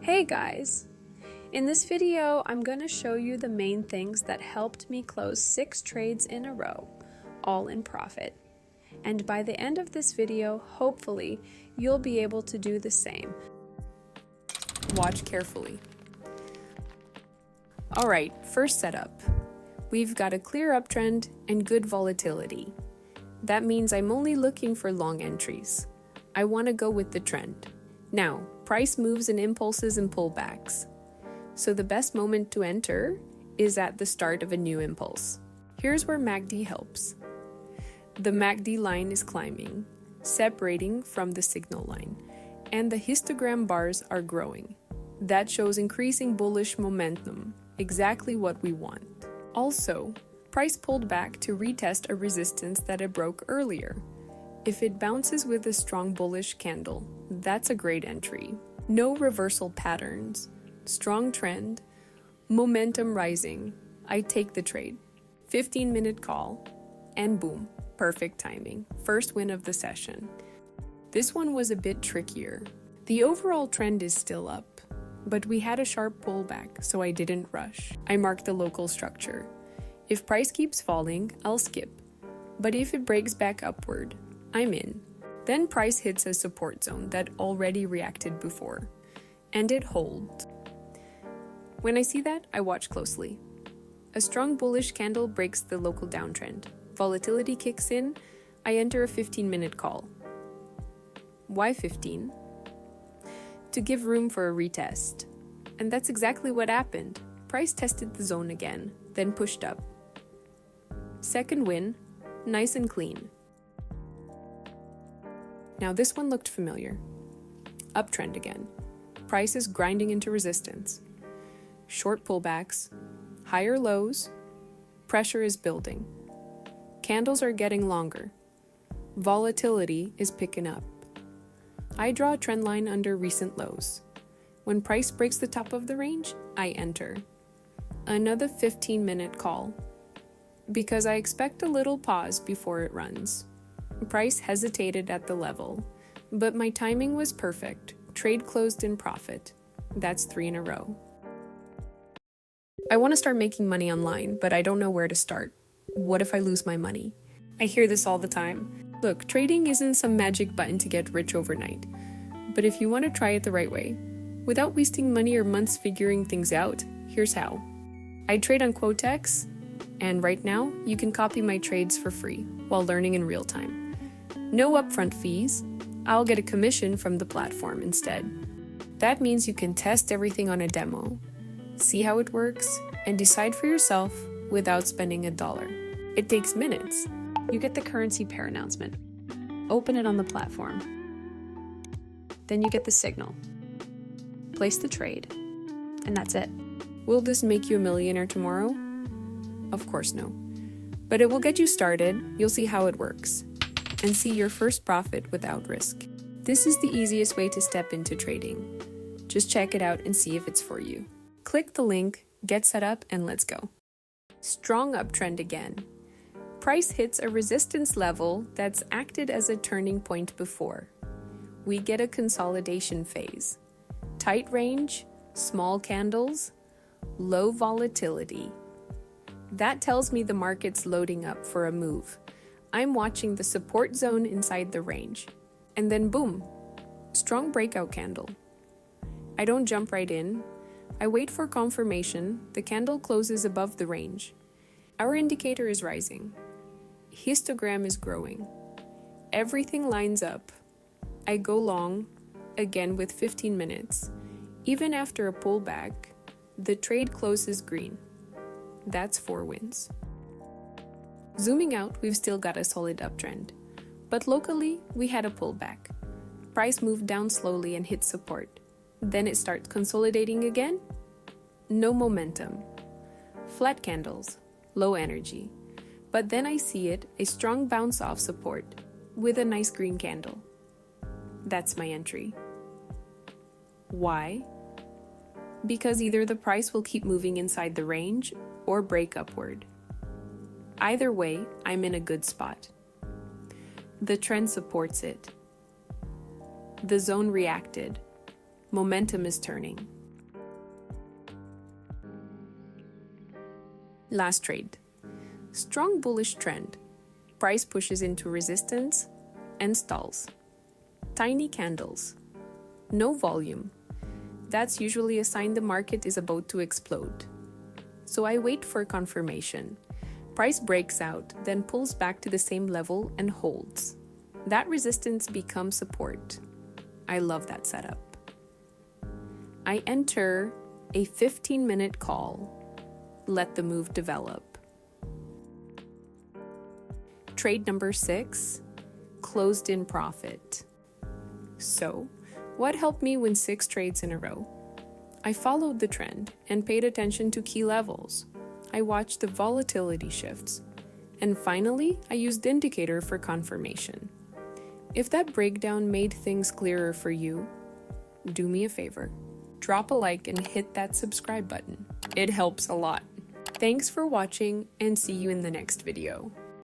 Hey guys! In this video, I'm going to show you the main things that helped me close 6 trades in a row, all in profit. And by the end of this video, hopefully, you'll be able to do the same. Watch carefully. Alright, first setup. We've got a clear uptrend and good volatility. That means I'm only looking for long entries. I want to go with the trend. Now, price moves in impulses and pullbacks. So the best moment to enter is at the start of a new impulse. Here's where MACD helps. The MACD line is climbing, separating from the signal line, and the histogram bars are growing. That shows increasing bullish momentum, exactly what we want. Also, price pulled back to retest a resistance that it broke earlier. If it bounces with a strong bullish candle, that's a great entry. No reversal patterns, strong trend, momentum rising. I take the trade. 15-minute call, and boom, perfect timing. First win of the session. This one was a bit trickier. The overall trend is still up, but we had a sharp pullback, so I didn't rush. I marked the local structure. If price keeps falling, I'll skip. But if it breaks back upward, I'm in. Then price hits a support zone that already reacted before, and it holds. When I see that, I watch closely. A strong bullish candle breaks the local downtrend. Volatility kicks in, I enter a 15-minute call. Why 15? To give room for a retest. And that's exactly what happened. Price tested the zone again, then pushed up. Second win, nice and clean. Now this one looked familiar. Uptrend again. Price is grinding into resistance. Short pullbacks, higher lows, pressure is building. Candles are getting longer. Volatility is picking up. I draw a trend line under recent lows. When price breaks the top of the range, I enter. Another 15-minute call. Because I expect a little pause before it runs. Price hesitated at the level, but my timing was perfect. Trade closed in profit. That's 3 in a row. I want to start making money online, but I don't know where to start. What if I lose my money? I hear this all the time. Look, trading isn't some magic button to get rich overnight. But if you want to try it the right way, without wasting money or months figuring things out, here's how. I trade on quotex, and right now, you can copy my trades for free while learning in real time. No upfront fees. I'll get a commission from the platform instead. That means you can test everything on a demo, see how it works, and decide for yourself without spending $1. It takes minutes. You get the currency pair announcement. Open it on the platform. Then you get the signal. Place the trade. And that's it. Will this make you a millionaire tomorrow? Of course no. But it will get you started, you'll see how it works, and see your first profit without risk. This is the easiest way to step into trading. Just check it out and see if it's for you. Click the link, get set up, and let's go. Strong uptrend again. Price hits a resistance level that's acted as a turning point before. We get a consolidation phase. Tight range, small candles, low volatility. That tells me the market's loading up for a move. I'm watching the support zone inside the range. And then boom, strong breakout candle. I don't jump right in. I wait for confirmation. The candle closes above the range. Our indicator is rising. Histogram is growing. Everything lines up. I go long, again with 15 minutes. Even after a pullback, the trade closes green. That's 4 wins. Zooming out, we've still got a solid uptrend. But locally, we had a pullback. Price moved down slowly and hit support. Then it starts consolidating again. No momentum. Flat candles, low energy. But then I see it, a strong bounce off support, with a nice green candle. That's my entry. Why? Because either the price will keep moving inside the range or break upward. Either way, I'm in a good spot. The trend supports it. The zone reacted. Momentum is turning. Last trade. Strong bullish trend. Price pushes into resistance and stalls. Tiny candles. No volume. That's usually a sign the market is about to explode. So I wait for confirmation. Price breaks out, then pulls back to the same level and holds. That resistance becomes support. I love that setup. I enter a 15-minute call. Let the move develop. Trade number 6, closed in profit. So, what helped me win 6 trades in a row? I followed the trend and paid attention to key levels. I watched the volatility shifts. And finally, I used the indicator for confirmation. If that breakdown made things clearer for you, do me a favor. Drop a like and hit that subscribe button. It helps a lot. Thanks for watching and see you in the next video.